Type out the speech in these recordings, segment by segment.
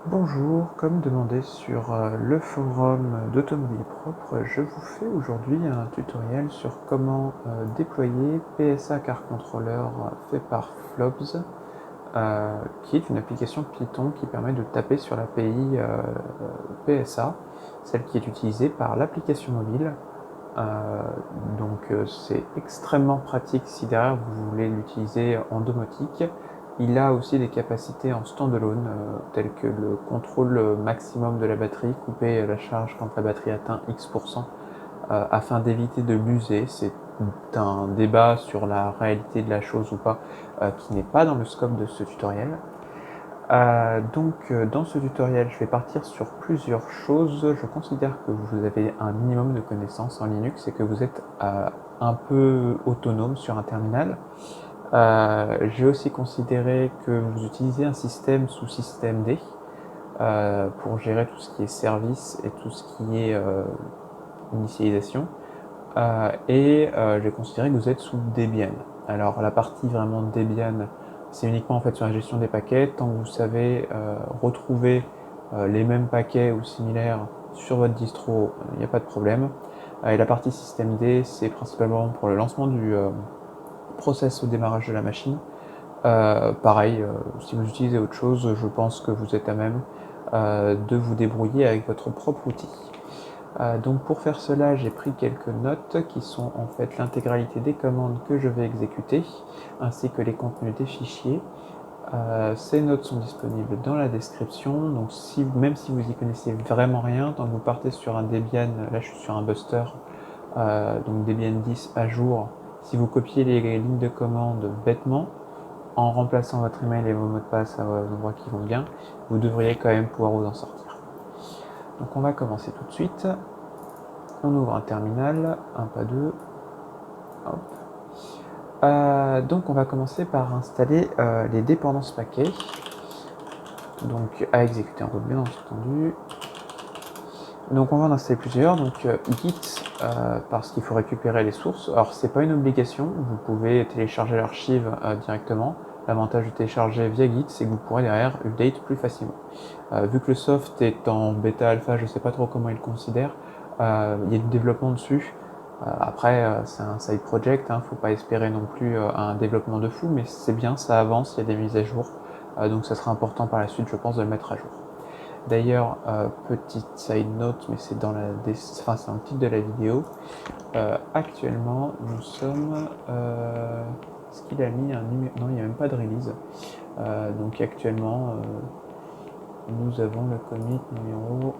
Bonjour, comme demandé sur le forum d'Automobile Propre, je vous fais aujourd'hui un tutoriel sur comment déployer PSA Car Controller fait par Flobs, qui est une application Python qui permet de taper sur l'API PSA, celle qui est utilisée par l'application mobile. C'est extrêmement pratique si derrière vous voulez l'utiliser en domotique. Il a aussi des capacités en standalone, telles que le contrôle maximum de la batterie, couper la charge quand la batterie atteint X%, afin d'éviter de l'user. C'est un débat sur la réalité de la chose ou pas, qui n'est pas dans le scope de ce tutoriel. Dans ce tutoriel, je vais partir sur plusieurs choses. Je considère que vous avez un minimum de connaissances en Linux et que vous êtes un peu autonome sur un terminal. J'ai aussi considéré que vous utilisez un système sous système D pour gérer tout ce qui est service et tout ce qui est initialisation. J'ai considéré que vous êtes sous Debian. Alors la partie vraiment Debian, c'est uniquement en fait sur la gestion des paquets. Tant que vous savez retrouver les mêmes paquets ou similaires sur votre distro, il n'y a pas de problème. Et la partie système D, c'est principalement pour le lancement du process au démarrage de la machine. Pareil, si vous utilisez autre chose, je pense que vous êtes à même de vous débrouiller avec votre propre outil. Donc pour faire cela, j'ai pris quelques notes qui sont en fait l'intégralité des commandes que je vais exécuter, ainsi que les contenus des fichiers. Ces notes sont disponibles dans la description, donc même si vous y connaissez vraiment rien, tant que vous partez sur un Debian, là je suis sur un Buster, donc Debian 10 à jour, si vous copiez les lignes de commande bêtement, en remplaçant votre email et vos mots de passe à endroits qui vont bien, vous devriez quand même pouvoir vous en sortir. Donc on va commencer tout de suite. On ouvre un terminal, un pas deux. Hop. Donc on va commencer par installer les dépendances paquets. Donc à exécuter en route bien entendu. Donc on va en installer plusieurs. Donc Git parce qu'il faut récupérer les sources. Alors c'est pas une obligation, vous pouvez télécharger l'archive directement. L'avantage de télécharger via Git, c'est que vous pourrez derrière update plus facilement. Vu que le soft est en bêta alpha, je sais pas trop comment il le considère, il y a du développement dessus. Après, c'est un side project, faut pas espérer non plus un développement de fou, mais c'est bien, ça avance, il y a des mises à jour, donc ça sera important par la suite, je pense, de le mettre à jour. D'ailleurs, petite side note, mais c'est dans le titre de la vidéo. Actuellement, nous sommes. Est-ce qu'il a mis un numéro? Non, il n'y a même pas de release. Donc actuellement, nous avons le commit numéro.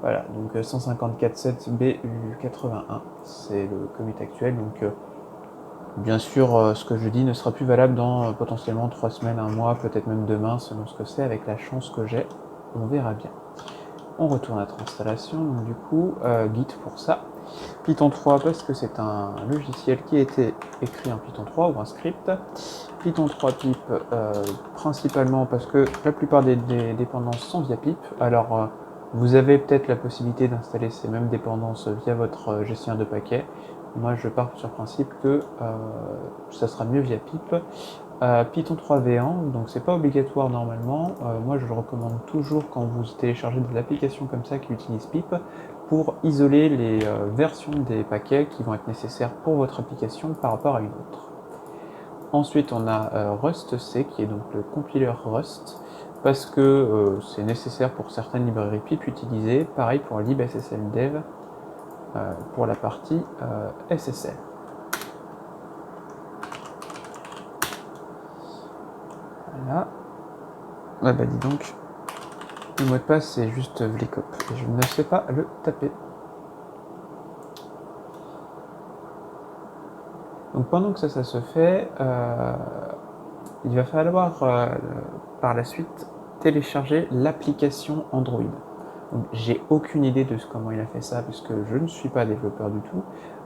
Voilà, donc 154.7BU81, c'est le commit actuel. Donc bien sûr, ce que je dis ne sera plus valable dans potentiellement 3 semaines, 1 mois, peut-être même demain, selon ce que c'est, avec la chance que j'ai. On verra bien. On retourne à notre installation, donc du coup, Git pour ça. Python 3 parce que c'est un logiciel qui a été écrit en Python 3 ou un script. Python 3 pip principalement parce que la plupart des dépendances sont via pip. Alors vous avez peut-être la possibilité d'installer ces mêmes dépendances via votre gestionnaire de paquets. Moi je pars sur le principe que ça sera mieux via pip. Python 3 V1, donc c'est pas obligatoire normalement. Moi je le recommande toujours quand vous téléchargez de l'application comme ça qui utilise pip pour isoler les versions des paquets qui vont être nécessaires pour votre application par rapport à une autre. Ensuite on a rustc qui est donc le compiler Rust parce que c'est nécessaire pour certaines librairies pip utilisées, pareil pour libsslddev pour la partie SSL. Voilà. Ah bah dis donc, le mot de passe c'est juste vlicop et je ne sais pas le taper. Donc pendant que ça se fait, il va falloir par la suite télécharger l'application Android. Donc j'ai aucune idée de comment il a fait ça puisque je ne suis pas développeur du tout,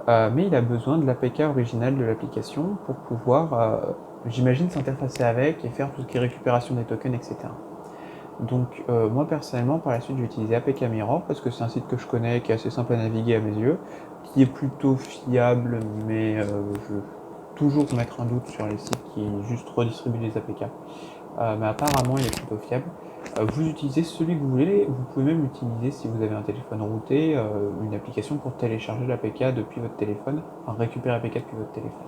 mais il a besoin de l'APK originale de l'application pour pouvoir, j'imagine, s'interfacer avec et faire tout ce qui est récupération des tokens, etc. Donc moi personnellement par la suite j'ai utilisé APK Mirror parce que c'est un site que je connais, qui est assez simple à naviguer à mes yeux, qui est plutôt fiable, mais toujours mettre un doute sur les sites qui juste redistribuent les APK. Mais apparemment il est plutôt fiable. Vous utilisez celui que vous voulez, vous pouvez même utiliser, si vous avez un téléphone routé, une application pour télécharger l'APK depuis votre téléphone, enfin récupérer l'APK depuis votre téléphone.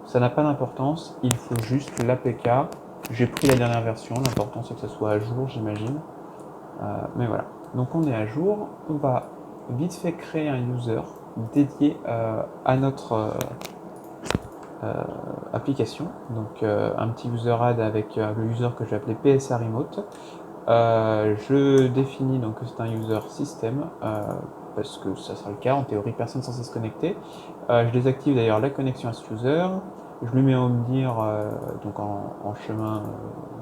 Ça n'a pas d'importance, il faut juste l'APK. J'ai pris la dernière version, l'important c'est que ça soit à jour, j'imagine. Mais voilà, donc on est à jour, on va vite fait créer un user dédié à notre application, donc un petit user add avec le user que je vais appeler PSA Remote. Je définis donc que c'est un user système parce que ça sera le cas, en théorie personne ne censé se connecter. Je désactive d'ailleurs la connexion à ce user, je lui mets en home dire, donc en chemin,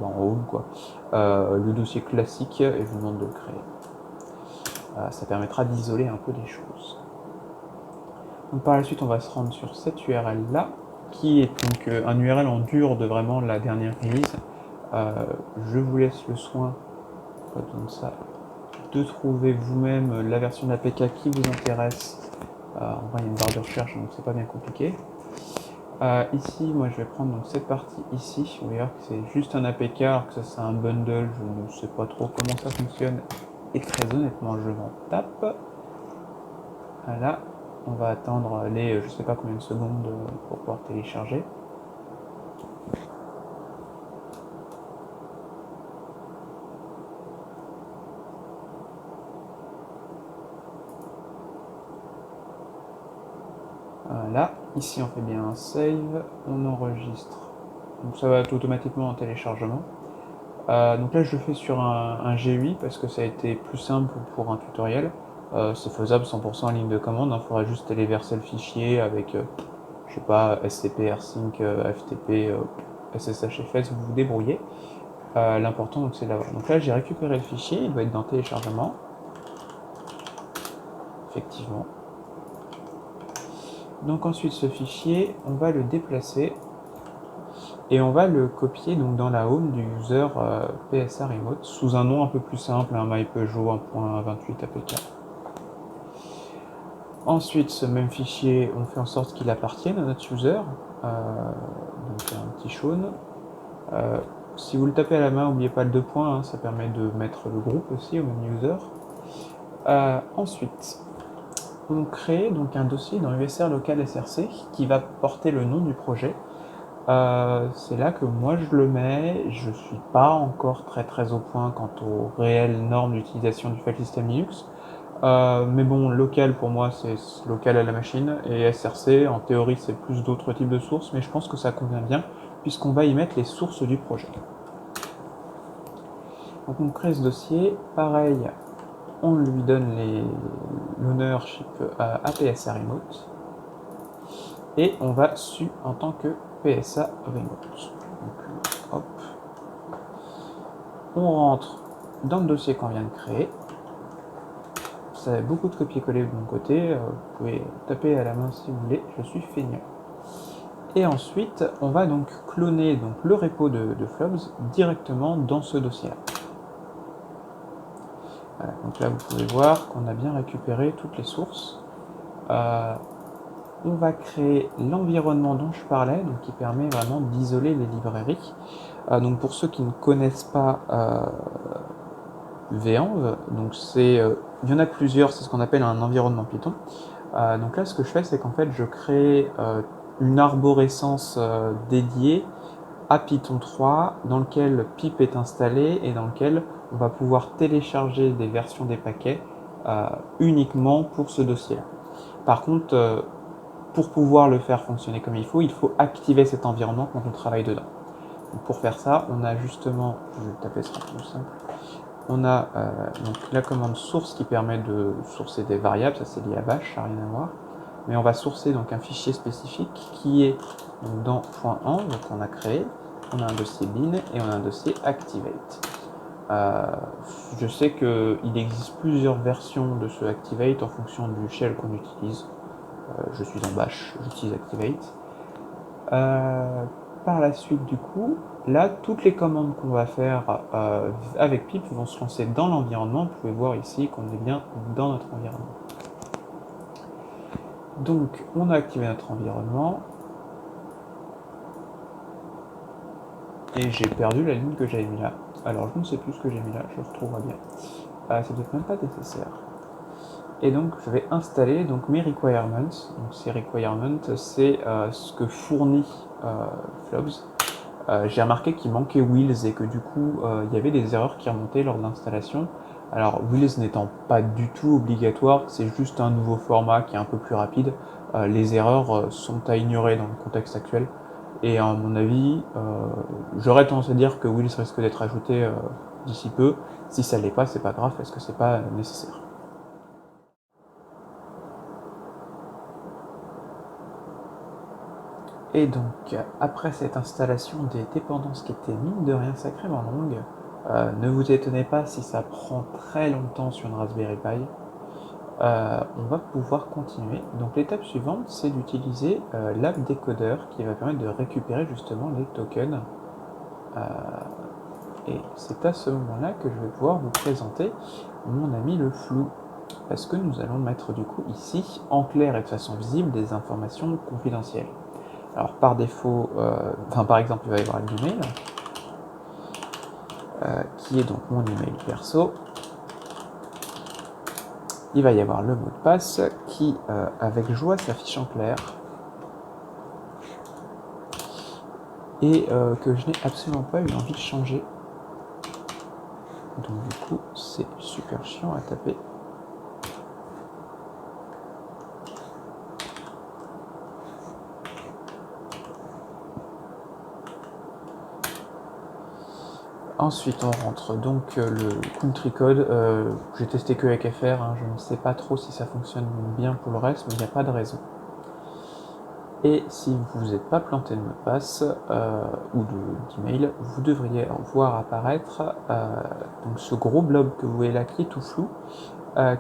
en home quoi, le dossier classique et je lui demande de le créer. Ça permettra d'isoler un peu les choses. Donc par la suite on va se rendre sur cette URL là, qui est donc un URL en dur de vraiment la dernière release. Je vous laisse le soin, pas besoin de ça, de trouver vous-même la version de l'APK qui vous intéresse. En vrai il y a une barre de recherche donc c'est pas bien compliqué. Ici moi je vais prendre donc cette partie ici, vous voyez que c'est juste un APK alors que ça c'est un bundle, je ne sais pas trop comment ça fonctionne et très honnêtement je m'en tape. Voilà, on va attendre les je sais pas combien de secondes pour pouvoir télécharger. Voilà, ici on fait bien un save, on enregistre, donc ça va être automatiquement en téléchargement. Donc là je le fais sur un GUI parce que ça a été plus simple pour un tutoriel. C'est faisable 100% en ligne de commande, il faudra juste téléverser le fichier avec, je sais pas, SCP, rsync, FTP, SSHFS, vous vous débrouillez. L'important donc c'est d'avoir. Donc là j'ai récupéré le fichier, il doit être dans téléchargement. Effectivement. Donc ensuite ce fichier, on va le déplacer et on va le copier donc dans la home du user PSA Remote sous un nom un peu plus simple, un myPeugeot 1.28 APK. Ensuite ce même fichier, on fait en sorte qu'il appartienne à notre user, donc un petit jaune. Si vous le tapez à la main, n'oubliez pas le 2 points, hein, ça permet de mettre le groupe aussi au même user. Ensuite, on crée donc un dossier dans USR local SRC qui va porter le nom du projet. C'est là que moi je le mets, je suis pas encore très au point quant aux réelles normes d'utilisation du file system Linux. Mais bon, local pour moi c'est local à la machine, et SRC en théorie c'est plus d'autres types de sources, mais je pense que ça convient bien puisqu'on va y mettre les sources du projet. Donc on crée ce dossier, pareil, on lui donne l'ownership à PSA Remote, et on va su en tant que PSA Remote. Donc, hop. On rentre dans le dossier qu'on vient de créer. Ça a beaucoup de copier-coller de mon côté, vous pouvez taper à la main si vous voulez, je suis feignant. Et ensuite, on va donc cloner donc, le repo de Flobs directement dans ce dossier-là. Voilà, donc là vous pouvez voir qu'on a bien récupéré toutes les sources. On va créer l'environnement dont je parlais, donc qui permet vraiment d'isoler les librairies. Donc pour ceux qui ne connaissent pas VEnv, donc il y en a plusieurs, c'est ce qu'on appelle un environnement Python. Donc là ce que je fais c'est qu'en fait je crée une arborescence dédiée à Python 3 dans lequel pip est installé et dans lequel on va pouvoir télécharger des versions des paquets uniquement pour ce dossier-là. Par contre, pour pouvoir le faire fonctionner comme il faut activer cet environnement quand on travaille dedans. Donc pour faire ça, on a justement, je vais taper ça plus simple, on a donc la commande source qui permet de sourcer des variables, ça c'est lié à bash, ça n'a rien à voir. Mais on va sourcer donc un fichier spécifique qui est donc dans .env, donc on a créé, on a un dossier bin et on a un dossier activate. Je sais qu'il existe plusieurs versions de ce activate en fonction du shell qu'on utilise. Je suis en bash, j'utilise activate. Par la suite du coup, là toutes les commandes qu'on va faire avec pip vont se lancer dans l'environnement. Vous pouvez voir ici qu'on est bien dans notre environnement. Donc on a activé notre environnement. Et j'ai perdu la ligne que j'avais mis là. Alors je ne sais plus ce que j'ai mis là, je retrouverai bien. C'est peut-être même pas nécessaire. Et donc je vais installer donc mes requirements. Donc ces requirements, c'est ce que fournit Flobs. J'ai remarqué qu'il manquait Wheels et que du coup il y avait des erreurs qui remontaient lors de l'installation. Alors Wheels n'étant pas du tout obligatoire, c'est juste un nouveau format qui est un peu plus rapide. Les erreurs sont à ignorer dans le contexte actuel. Et à mon avis, j'aurais tendance à dire que Wheels risque d'être ajouté d'ici peu. Si ça l'est pas, c'est pas grave parce que c'est pas nécessaire. Et donc, après cette installation des dépendances qui étaient mine de rien sacrément longue, ne vous étonnez pas si ça prend très longtemps sur une Raspberry Pi. On va pouvoir continuer. Donc l'étape suivante, c'est d'utiliser l'app décodeur qui va permettre de récupérer justement les tokens. Et c'est à ce moment-là que je vais pouvoir vous présenter mon ami le flou. Parce que nous allons mettre du coup ici, en clair et de façon visible, des informations confidentielles. Alors par défaut, par exemple, il va y avoir l'email, qui est donc mon email perso. Il va y avoir le mot de passe qui, avec joie, s'affiche en clair. Et que je n'ai absolument pas eu envie de changer. Donc du coup, c'est super chiant à taper. Ensuite, on rentre donc le country code. J'ai testé que avec FR, hein, je ne sais pas trop si ça fonctionne bien pour le reste, mais il n'y a pas de raison. Et si vous n'êtes pas planté de mot de passe ou d'email, vous devriez voir apparaître donc ce gros blob que vous voyez là qui est tout flou,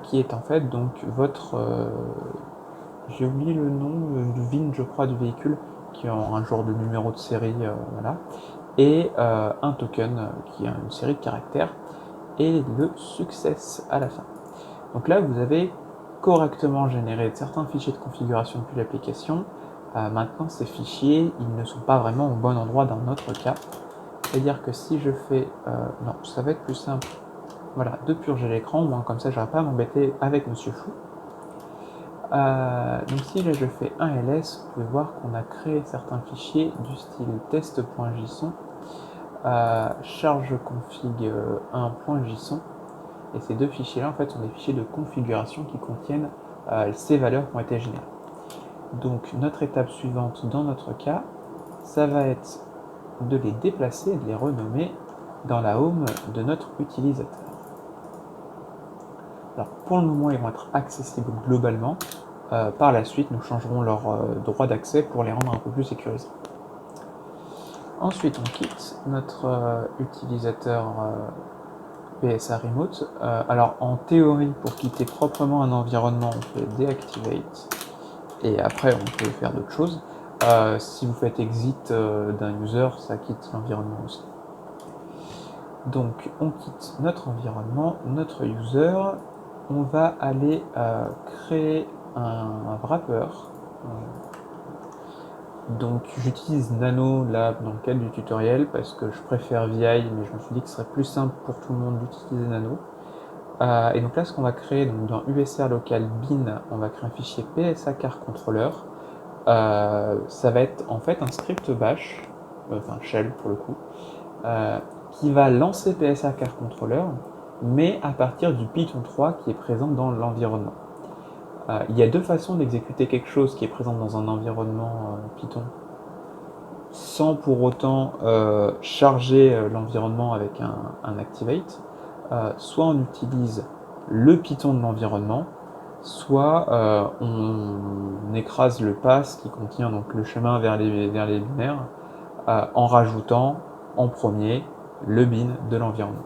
qui est en fait donc votre... j'ai oublié le nom, du VIN je crois du véhicule, qui est un genre de numéro de série, voilà, et un token qui est une série de caractères, et le success à la fin. Donc là, vous avez correctement généré certains fichiers de configuration depuis l'application. Maintenant, ces fichiers, ils ne sont pas vraiment au bon endroit dans notre cas. C'est-à-dire que si je fais... non, ça va être plus simple. Voilà, de purger l'écran, moins comme ça, je n'aurai pas à m'embêter avec Monsieur Fou. Donc si là je fais un ls, vous pouvez voir qu'on a créé certains fichiers du style test.json, charge config 1.json, et ces deux fichiers-là en fait sont des fichiers de configuration qui contiennent ces valeurs qui ont été générées. Donc notre étape suivante dans notre cas, ça va être de les déplacer et de les renommer dans la home de notre utilisateur. Alors pour le moment, ils vont être accessibles globalement. Par la suite, nous changerons leur droit d'accès pour les rendre un peu plus sécurisés. Ensuite, on quitte notre utilisateur PSA Remote. Alors en théorie, pour quitter proprement un environnement, on fait deactivate et après on peut faire d'autres choses. Si vous faites exit d'un user, ça quitte l'environnement aussi. Donc on quitte notre environnement, notre user, on va aller créer un wrapper. Donc j'utilise Nano là dans le cadre du tutoriel parce que je préfère VI, mais je me suis dit que ce serait plus simple pour tout le monde d'utiliser Nano. Et donc là, ce qu'on va créer donc dans USR local bin, on va créer un fichier PSA car controller. Ça va être en fait un script bash, enfin shell pour le coup, qui va lancer PSA car controller, mais à partir du Python 3 qui est présent dans l'environnement. Il y a deux façons d'exécuter quelque chose qui est présent dans un environnement Python, sans pour autant charger l'environnement avec un activate. Soit on utilise le Python de l'environnement, soit on écrase le pass qui contient donc le chemin vers les binaires en rajoutant en premier le bin de l'environnement.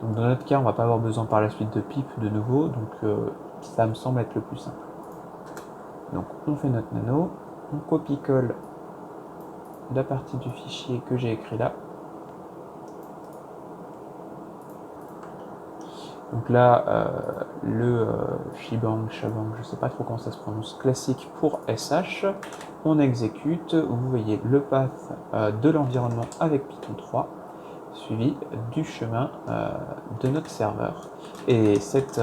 Donc dans notre cas, on ne va pas avoir besoin par la suite de pip de nouveau, donc ça me semble être le plus simple. Donc on fait notre nano, on copie-colle la partie du fichier que j'ai écrit là. Donc là, le Shebang, je ne sais pas trop comment ça se prononce, classique pour SH. On exécute, vous voyez le path de l'environnement avec Python 3, suivi du chemin de notre serveur. Et cet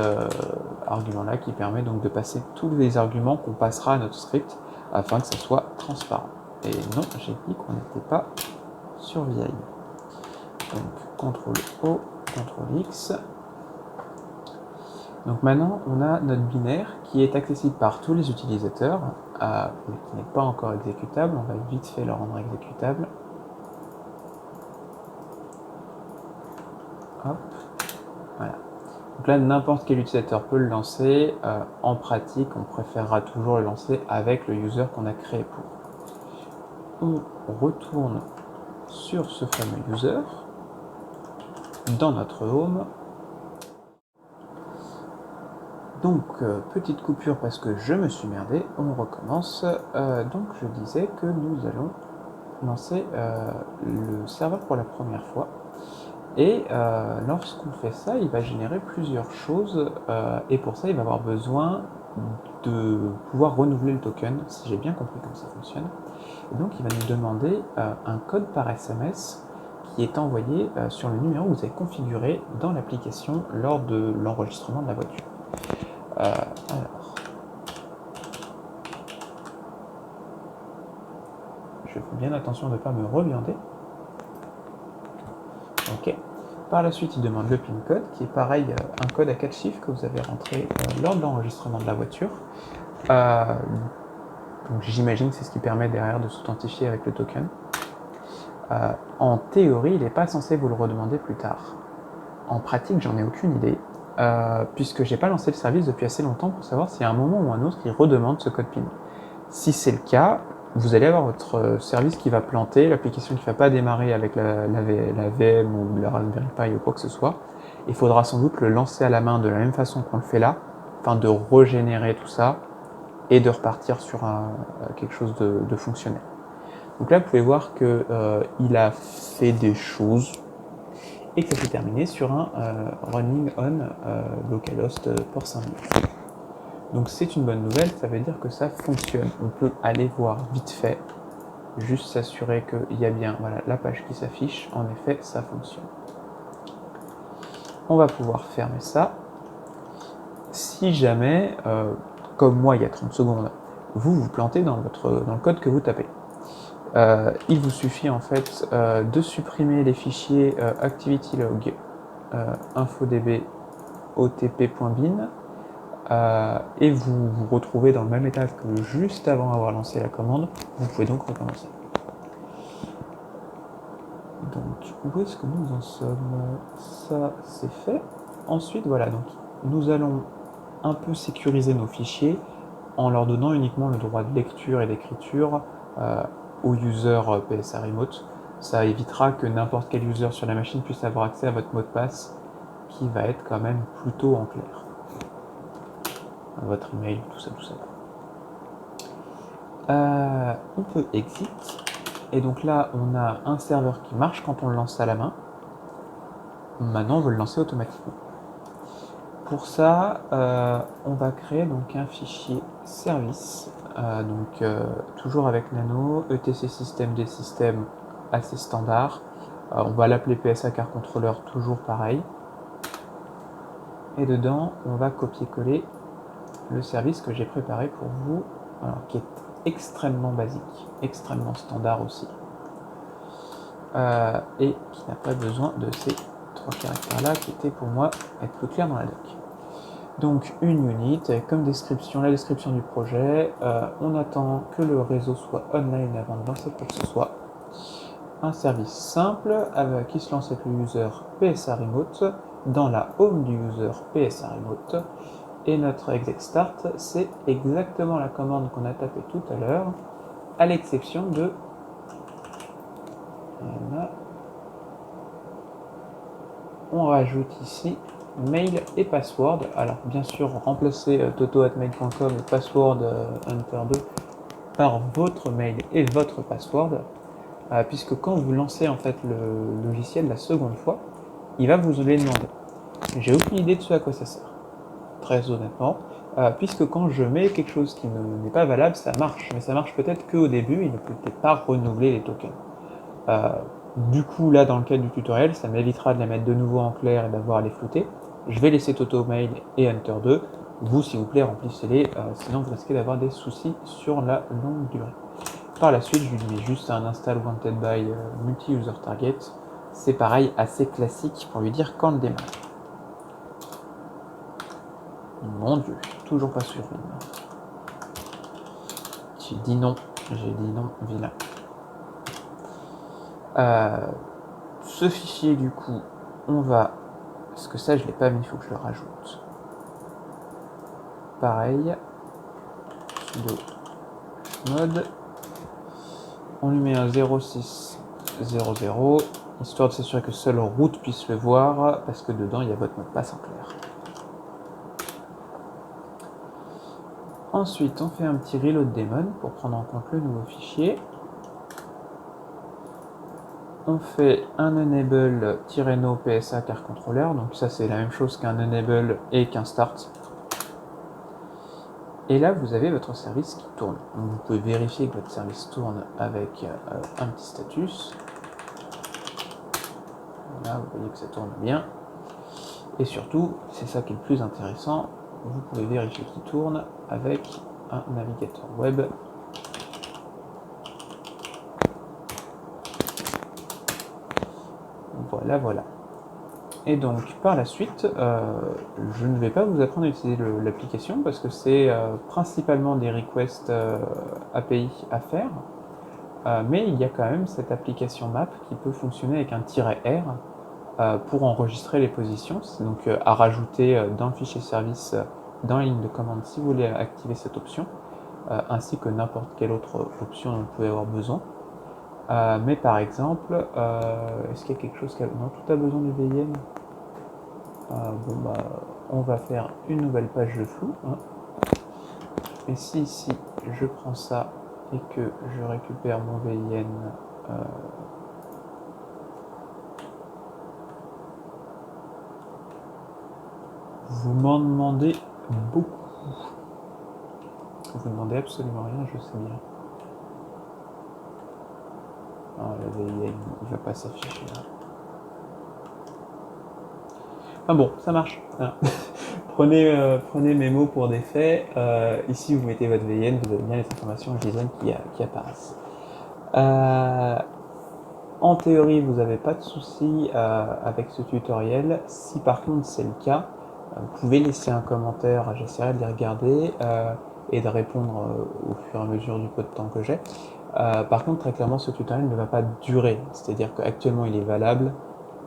argument-là qui permet donc de passer tous les arguments qu'on passera à notre script afin que ça soit transparent. Et non, j'ai dit qu'on n'était pas sur VI. Donc CTRL-O, CTRL-X. Donc maintenant, on a notre binaire qui est accessible par tous les utilisateurs, mais qui n'est pas encore exécutable. On va vite fait le rendre exécutable. Hop, voilà. Donc là, n'importe quel utilisateur peut le lancer. En pratique, on préférera toujours le lancer avec le user qu'on a créé pour. On retourne sur ce fameux user, dans notre home. Donc, petite coupure parce que je me suis merdé, on recommence. Donc, je disais que nous allons lancer le serveur pour la première fois. Et lorsqu'on fait ça, il va générer plusieurs choses. Et pour ça, il va avoir besoin de pouvoir renouveler le token, si j'ai bien compris comment ça fonctionne. Et donc, il va nous demander un code par SMS qui est envoyé sur le numéro que vous avez configuré dans l'application lors de l'enregistrement de la voiture. Alors, je fais bien attention de ne pas me reviander. Ok. Par la suite, il demande le PIN code, qui est pareil, un code à 4 chiffres que vous avez rentré lors de l'enregistrement de la voiture. Donc j'imagine que c'est ce qui permet derrière de s'authentifier avec le token. En théorie, il n'est pas censé vous le redemander plus tard. En pratique, j'en ai aucune idée. Puisque j'ai pas lancé le service depuis assez longtemps pour savoir s'il y a un moment ou un autre il redemande ce code PIN. Si c'est le cas, vous allez avoir votre service qui va planter, l'application qui ne va pas démarrer avec la VM ou la Raspberry Pi ou quoi que ce soit. Il faudra sans doute le lancer à la main de la même façon qu'on le fait là, afin de régénérer tout ça et de repartir sur quelque chose de fonctionnel. Donc là, vous pouvez voir qu'il a fait des choses et que ça s'est terminé sur un running on localhost port 5000. Donc c'est une bonne nouvelle, ça veut dire que ça fonctionne. On peut aller voir vite fait, juste s'assurer qu'il y a bien la page qui s'affiche. En effet, ça fonctionne. On va pouvoir fermer ça. Si jamais, comme moi il y a 30 secondes, vous vous plantez dans le code que vous tapez. Il vous suffit en fait de supprimer les fichiers ActivityLog, infodb, otp.bin et vous vous retrouvez dans le même état que juste avant avoir lancé la commande. Vous pouvez donc recommencer. Donc où est-ce que nous en sommes? Ça c'est fait. Ensuite voilà, donc nous allons un peu sécuriser nos fichiers en leur donnant uniquement le droit de lecture et d'écriture au user PSA Remote. Ça évitera que n'importe quel user sur la machine puisse avoir accès à votre mot de passe qui va être quand même plutôt en clair. Votre email, tout ça. On peut exit. Et donc là, on a un serveur qui marche quand on le lance à la main. Maintenant, on veut le lancer automatiquement. Pour ça, on va créer donc un fichier service. Toujours avec Nano, etc système des systèmes assez standard. On va l'appeler PSA Car Controller, toujours pareil. Et dedans, on va copier-coller le service que j'ai préparé pour vous, qui est extrêmement basique, extrêmement standard aussi, et qui n'a pas besoin de ces 3 caractères-là, qui étaient pour moi être plus clair dans la doc. Donc une unit, avec comme description, la description du projet, on attend que le réseau soit online avant de lancer quoi que ce soit. Un service simple qui se lance avec le user PSA Remote dans la home du user PSA Remote. Et notre exec start, c'est exactement la commande qu'on a tapée tout à l'heure, à l'exception de... Voilà. On rajoute ici mail et password. Alors bien sûr, remplacez toto@mail.com et password hunter2 par votre mail et votre password, puisque quand vous lancez en fait le logiciel la seconde fois, il va vous les demander. J'ai aucune idée de ce à quoi ça sert, très honnêtement, puisque quand je mets quelque chose qui n'est pas valable, ça marche, mais ça marche peut-être qu'au début, il ne peut peut-être pas renouveler les tokens. Du coup, là, dans le cadre du tutoriel, ça m'évitera de les mettre de nouveau en clair et d'avoir à les flouter. Je vais laisser TotoMail et Hunter 2. Vous, s'il vous plaît, remplissez-les, sinon vous risquez d'avoir des soucis sur la longue durée. Par la suite, je lui dis juste un install wanted by multi-user target. C'est pareil, assez classique pour lui dire quand le démarre. Mon Dieu, toujours pas sur une. J'ai dit non, vilain. Ce fichier, du coup, on va... Parce que ça, je l'ai pas mis, il faut que je le rajoute. Pareil. Sudo mode. On lui met un 0600, histoire de s'assurer que seul root puisse le voir, parce que dedans, il y a votre mot de passe en clair. Ensuite, on fait un petit reload daemon pour prendre en compte le nouveau fichier. On fait un enable-no PSA car controller, donc ça c'est la même chose qu'un enable et qu'un start. Et là, vous avez votre service qui tourne. Donc, vous pouvez vérifier que votre service tourne avec un petit status. Là, vous voyez que ça tourne bien. Et surtout, c'est ça qui est le plus intéressant, vous pouvez vérifier qu'il tourne avec un navigateur web. Voilà. Et donc, par la suite, je ne vais pas vous apprendre à utiliser l'application parce que c'est principalement des requests API à faire. Mais il y a quand même cette application map qui peut fonctionner avec un -R pour enregistrer les positions. C'est donc à rajouter dans le fichier service, dans la ligne de commande si vous voulez activer cette option, ainsi que n'importe quelle autre option dont vous pouvez avoir besoin. Mais par exemple, est-ce qu'il y a quelque chose non, tout a besoin du VIM. Bon bah, on va faire une nouvelle page de flou. Hein. Et si ici, je prends ça et que je récupère mon VIN, vous m'en demandez beaucoup. Vous ne demandez absolument rien, je sais bien. Ah, le VIN, il ne va pas s'afficher là. Ah bon, ça marche. Voilà. Prenez mes mots pour des faits. Ici, vous mettez votre VN, vous avez bien les informations JSON qui apparaissent. En théorie, vous n'avez pas de souci avec ce tutoriel. Si par contre c'est le cas, vous pouvez laisser un commentaire, j'essaierai de les regarder et de répondre au fur et à mesure du peu de temps que j'ai. Par contre, très clairement, ce tutoriel ne va pas durer. C'est-à-dire qu'actuellement, il est valable.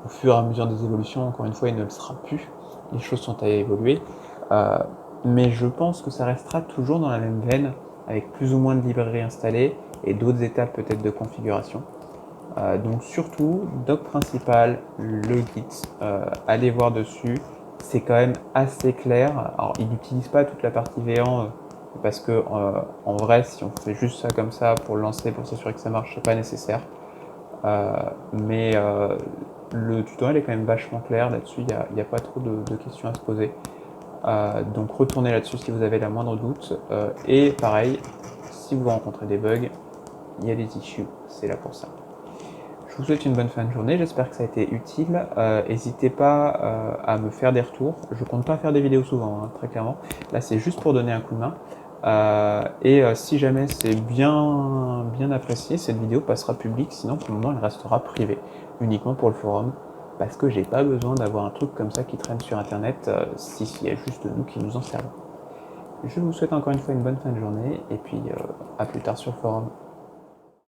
Au fur et à mesure des évolutions, encore une fois, il ne le sera plus. Les choses sont à évoluer. Mais je pense que ça restera toujours dans la même veine, avec plus ou moins de librairies installées et d'autres étapes peut-être de configuration. Donc surtout, doc principal, le Git, allez voir dessus. C'est quand même assez clair. Alors, il n'utilise pas toute la partie V1 parce que en vrai, si on fait juste ça comme ça pour le lancer, pour s'assurer que ça marche, c'est pas nécessaire. Mais le tutoriel est quand même vachement clair là-dessus, il n'y a pas trop de questions à se poser. Donc retournez là-dessus si vous avez la moindre doute. Et pareil, si vous rencontrez des bugs, il y a des issues, c'est là pour ça. Je vous souhaite une bonne fin de journée, j'espère que ça a été utile. N'hésitez pas à me faire des retours. Je compte pas faire des vidéos souvent, hein, très clairement. Là, c'est juste pour donner un coup de main. Si jamais c'est bien apprécié, cette vidéo passera publique, sinon pour le moment elle restera privée, uniquement pour le forum, parce que j'ai pas besoin d'avoir un truc comme ça qui traîne sur internet s'il y a juste nous qui nous en servons. Je vous souhaite encore une fois une bonne fin de journée, et puis à plus tard sur le forum.